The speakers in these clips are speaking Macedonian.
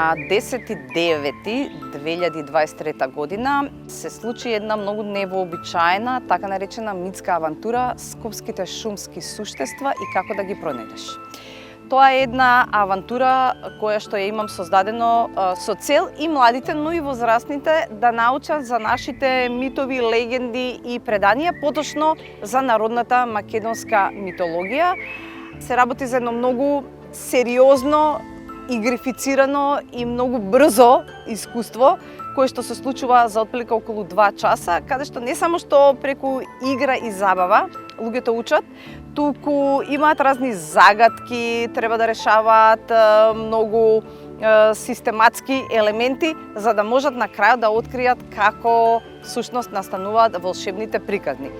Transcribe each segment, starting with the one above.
На 10.9.2023 година се случи една многу невообичаена, така наречена митска авантура Скопските шумски суштества и како да ги пронајдеш. Тоа е една авантура која што ја имам создадено со цел и младите, но и возрастните да научат за нашите митови, легенди и преданија, поточно за народната македонска митологија. Се работи за едно многу сериозно, игрифицирано и многу брзо искуство, кое што се случува за отприлика околу 2 часа, каде што не само што преку игра и забава луѓето учат, туку имаат разни загадки, треба да решаваат многу систематски елементи, за да можат на крајот да откријат како всушност настануваат волшебните приказни.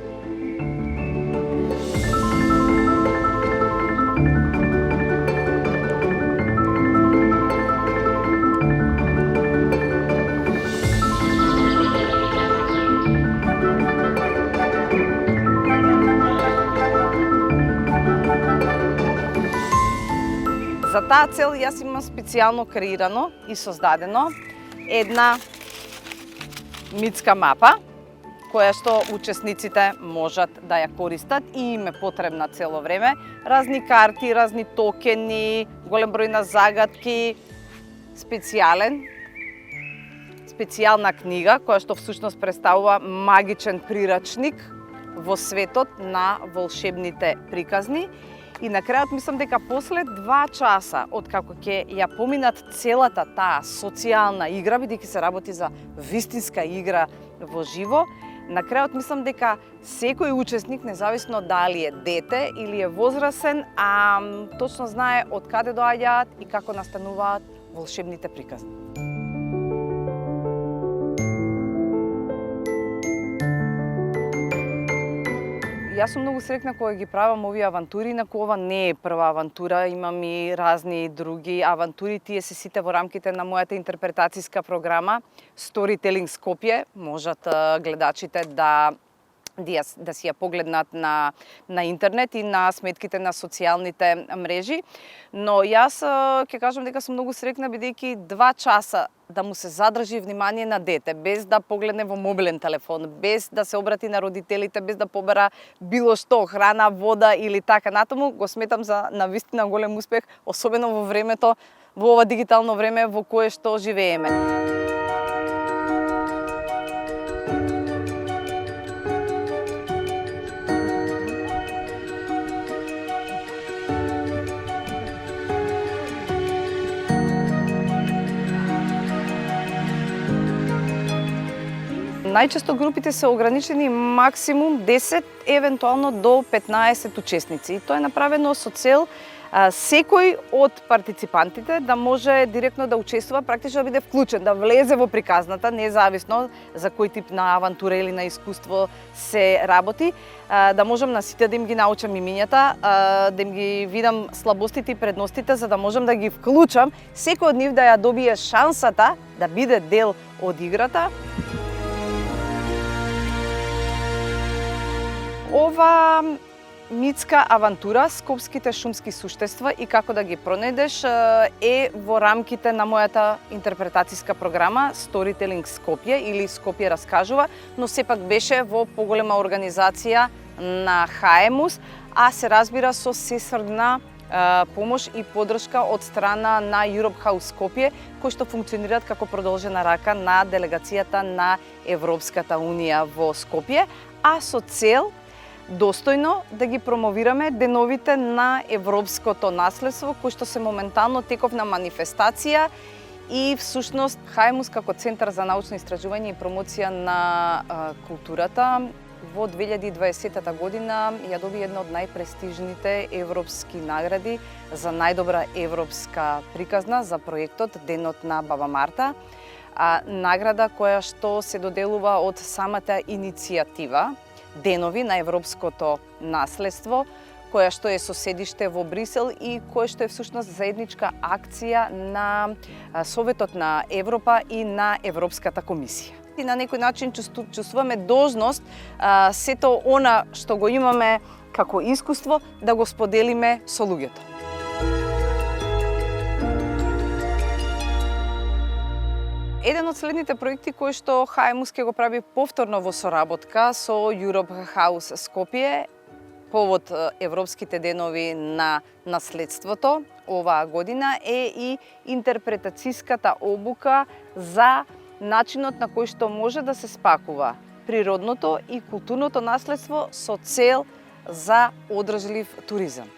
За таа цел јас имам специјално креирано и создадено една митска мапа, која што учесниците можат да ја користат и им е потребна цело време. Разни карти, разни токени, голем број на загадки, специјална книга, која што всушност представува магичен прирачник во светот на волшебните приказни. И на крајот мислам дека после 2 часа од како ќе ја поминат целата таа социјална игра, бидејќи се работи за вистинска игра во живо, на крајот мислам дека секој учесник, независно дали е дете или е возрасен, точно знае од каде доаѓаат и како настануваат волшебните приказни. Јас сум многу среќна кога ги правам овие авантури, инаку ова не е прва авантура, имам и разни други авантури, тие се сите во рамките на мојата интерпретацијска програма Storytelling Skopje. Можат гледачите да си ја погледнат на интернет и на сметките на социјалните мрежи. Но јас ќе кажам дека сум многу среќна бидејќи 2 часа да му се задржи внимание на дете, без да погледне во мобилен телефон, без да се обрати на родителите, без да побера било што, храна, вода или така натаму, го сметам за навистина голем успех, особено во времето, во ова дигитално време во кое што живееме. Најчесто групите се ограничени максимум 10, евентуално до 15 учесници. И тоа е направено со цел секој од партиципантите да може директно да учествува, практично да биде вклучен, да влезе во приказната, независно за кој тип на авантура или на искуство се работи, да можам на сите да им ги научам имињата, да им ги видам слабостите и предностите, за да можам да ги вклучам, секој од нив да ја добие шансата да биде дел од играта. Ова митска авантура Скопските шумски суштества и како да ги пронајдеш е во рамките на мојата интерпретацијска програма Storytelling Skopje или Скопје раскажува, но сепак беше во поголема организација на ХАЕМУС, а се разбира со сестрна помош и поддршка од страна на Europe House Skopje, кои што функционираат како продолжена рака на делегацијата на Европската унија во Скопје, а со цел достојно да ги промовираме деновите на европското наследство, кои што се моментално теков на манифестација и всушност ХАЕМУС како Центар за научно истражување и промоција на културата во 2020 година ја доби една од најпрестижните европски награди за најдобра европска приказна за проектот Денот на Баба Марта. Награда која што се доделува од самата иницијатива Денови на европското наследство, која што е со седиште во Брисел и која што е всушност заедничка акција на Советот на Европа и на Европската комисија. И на некој начин чувствуваме должност сето она што го имаме како искуство да го споделиме со луѓето. Еден од следните проекти кои што ХМУС ќе го прави повторно во соработка со Europe House Скопје повод Европските денови на наследството оваа година е и интерпретацијската обука за начинот на кој што може да се спакува природното и културното наследство со цел за одржлив туризам.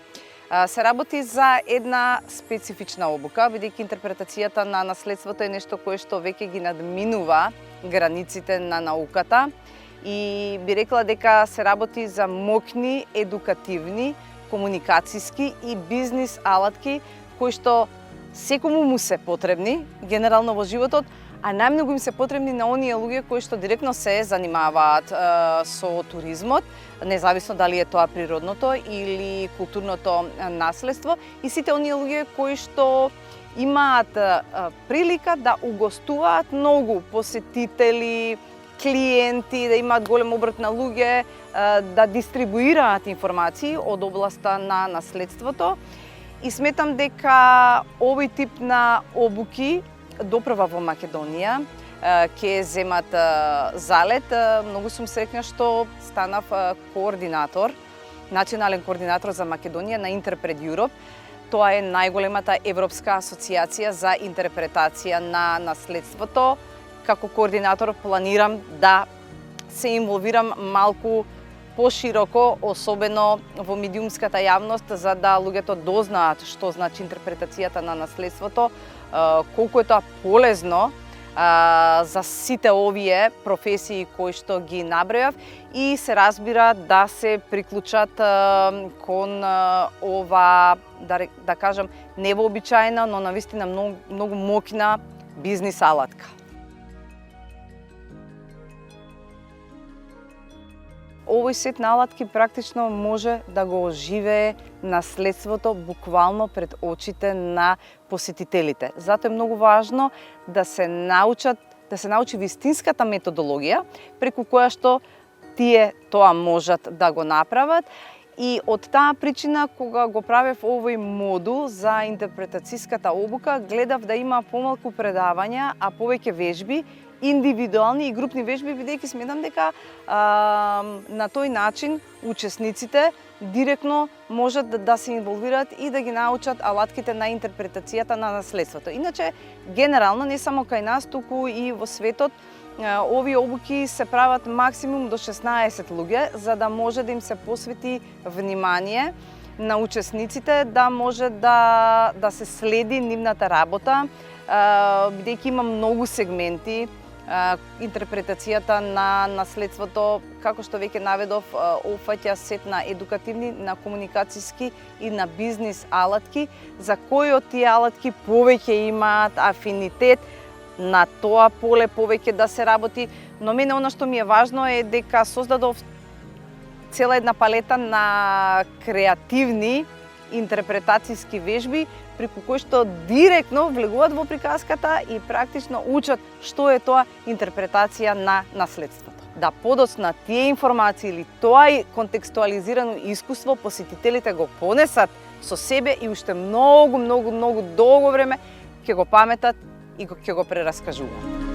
Се работи за една специфична обука, бидејќи интерпретацијата на наследството е нешто кое што веќе ги надминува границите на науката и би рекла дека се работи за моќни, едукативни, комуникацијски и бизнис алатки кои што секому му се потребни генерално во животот, а најмногу им се потребни на оние луѓе кои што директно се занимаваат со туризмот, независно дали е тоа природното или културното наследство, и сите оние луѓе кои што имаат прилика да угостуваат многу посетители, клиенти, да имаат голем обрт на луѓе, да дистрибуираат информации од областа на наследството. И сметам дека овој тип на обуки допрва во Македонија, ќе земат залет. Многу сум среќна што станав координатор, национален координатор за Македонија на Interpret Europe. Тоа е најголемата европска асоциација за интерпретација на наследството. Како координатор планирам да се инволвирам малку пошироко, особено во медиумската јавност, за да луѓето дознаат што значи интерпретацијата на наследството, колку е тоа полезно за сите овие професии кои што ги набројав, и се разбира да се приклучат кон ова, да кажам, невообичаена, но навистина многу моќна бизнис алатка. Овој сет на алатки практично може да го оживее наследството буквално пред очите на посетителите. Затоа е многу важно да се научи вистинската методологија преку која што тие тоа можат да го направат. И од таа причина, кога го правев овој модул за интерпретацијската обука, гледав да има помалку предавања, а повеќе вежби, индивидуални и групни вежби, бидејќи сметам дека на тој начин учесниците директно можат да се инволвираат и да ги научат алатките на интерпретацијата на наследството. Иначе, генерално, не само кај нас, туку и во светот, овие обуки се прават максимум до 16 луѓе, за да може да им се посвети внимание на учесниците, да може да се следи нивната работа, бидејќи има многу сегменти. Интерпретацијата на наследството, како што веќе наведов, опфаќа сет на едукативни, на комуникацијски и на бизнис алатки, за кои од тие алатки повеќе имаат афинитет на тоа поле повеќе да се работи. Но мене она што ми е важно е дека создадов цела една палета на креативни интерпретацијски вежби, преку кои што директно влегуваат во приказката и практично учат што е тоа интерпретација на наследството. Да подоцна тие информации или тоа контекстуализирано искуство посетителите го понесат со себе и уште многу долго време ќе го паметат и ќе го прераскажуваат.